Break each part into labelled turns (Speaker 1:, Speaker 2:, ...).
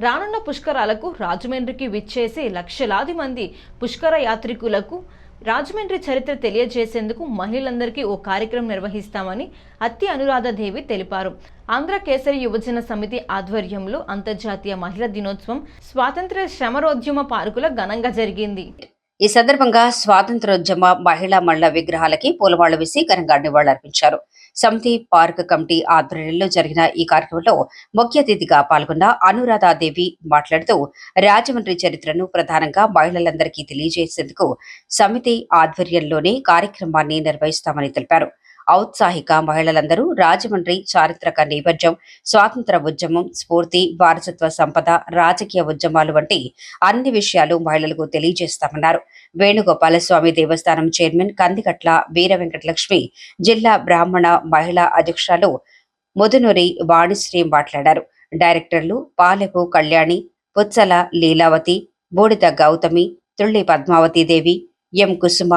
Speaker 1: రానున్న పుష్కరాలకు రాజమండ్రికి విచ్చేసి లక్షలాది మంది పుష్కర యాత్రికులకు రాజమండ్రి చరిత్ర తెలియజేసేందుకు మహిళలందరికీ ఓ కార్యక్రమం నిర్వహిస్తామని అత్తి అనురాధదేవి తెలిపారు. ఆంధ్ర కేసరి యువజన సమితి ఆధ్వర్యంలో అంతర్జాతీయ మహిళా దినోత్సవం స్వాతంత్ర్య శ్రమరోద్యమ పార్కులో ఘనంగా జరిగింది.
Speaker 2: ఈ సందర్భంగా స్వాతంత్రోద్యమ మహిళా మళ్ల విగ్రహాలకి పూలమాళ్లు వేసి ఘనంగా నివాళులర్పించారు. సమితి పార్క్ కమిటీ ఆధ్వర్యంలో జరిగిన ఈ కార్యక్రమంలో ముఖ్య అతిథిగా పాల్గొన్న అనురాధాదేవి మాట్లాడుతూ రాజమండ్రి చరిత్రను ప్రధానంగా మహిళలందరికీ తెలియజేసేందుకు సమితి ఆధ్వర్యంలోనే కార్యక్రమాన్ని నిర్వహిస్తామని తెలిపారు. ఔత్సాహిక మహిళలందరూ రాజమండ్రి చారిత్రక నేపథ్యం, స్వాతంత్ర ఉద్యమం స్ఫూర్తి, వారసత్వ సంపద, రాజకీయ ఉద్యమాలు వంటి అన్ని విషయాలు మహిళలకు తెలియజేస్తామన్నారు. వేణుగోపాలస్వామి దేవస్థానం చైర్మన్ కందికట్ల వీర వెంకటలక్ష్మి, జిల్లా బ్రాహ్మణ మహిళా అధ్యక్షురాలు ముదునూరి వాణిశ్రీ మాట్లాడారు. డైరెక్టర్లు పాలెపు కళ్యాణి, పుచ్చల లీలావతి, బూడిద గౌతమి, తుళ్లి పద్మావతి దేవి, ఎం కుసుమ,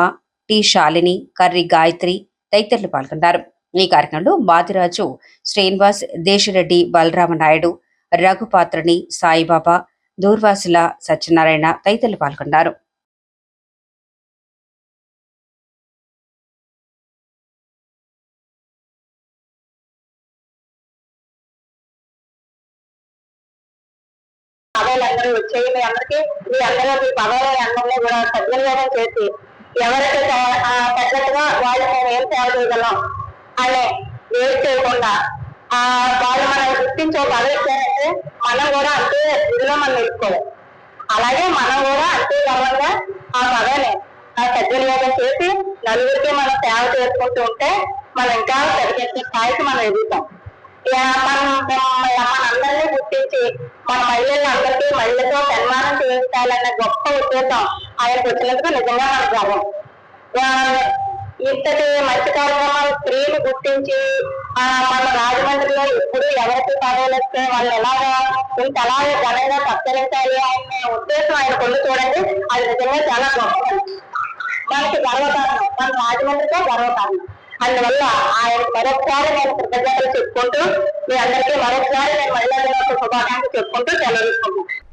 Speaker 2: టి శాలిని, కర్రి గాయత్రి తదితరులు పాల్గొన్నారు. ఈ కార్యక్రమంలో మాదిరాజు శ్రీనివాస్, దేశిరెడ్డి బలరామనాయుడు, రఘుపాత్రని సాయిబాబా, దూర్వాసుల సత్యనారాయణ తదితరులు పాల్గొన్నారు.
Speaker 3: పదవులందరూ వచ్చేయి. మీ అందరికీ మీ అందరూ మీ పదవుల అన్నంలో కూడా సద్వినియోగం చేసి ఎవరైతే తగ్గట్టుగా వాళ్ళు మేము ఏం సేవ చేయగలం అని వేస్ట్ చేయకుండా వాళ్ళు మనం గుర్తించి ఒక పదవి ఇచ్చారంటే మనం కూడా అంతే ఇదిలో మనం నిలుపుకోవాలి. అలాగే మనం కూడా అంతే గర్వంగా ఆ పదవిని సద్వినియోగం చేసి నలుగురికి మనం సేవ చేసుకుంటూ ఉంటే మనం ఇంకా తగ్గించే స్థాయికి మనం ఎదుగుతాం. మనందరినీ గుర్తించి మన మహిళలందరికీ మహిళతో సన్మానం చేయించాలన్న గొప్ప ఉద్దేశం ఆయనకు వచ్చినందుకు నిజంగా మనకు గర్వం. ఇంతటి మంచి కార్యక్రమాలు స్త్రీలు గుర్తించి మన రాజమండ్రిలో ఎప్పుడు ఎవరికి పదవులు వస్తే వాళ్ళు ఎలాగా అలాగే ఘనంగా సత్కరించాలి అనే ఉద్దేశం ఆయనకు ఉంది. చూడండి, అది నిజంగా చాలా గొప్ప, మనకి గర్వకారణం, మన రాజమండ్రితో గర్వకారణం. అందువల్ల ఆయన మరొకసారి నేను కృతజ్ఞతలు చెప్పుకుంటూ మీ అందరికీ మరొకసారి నేను మహిళా దినోత్సవ శుభాకాంక్షలు చెప్పుకుంటూ సెలవు తీసుకుంటాను.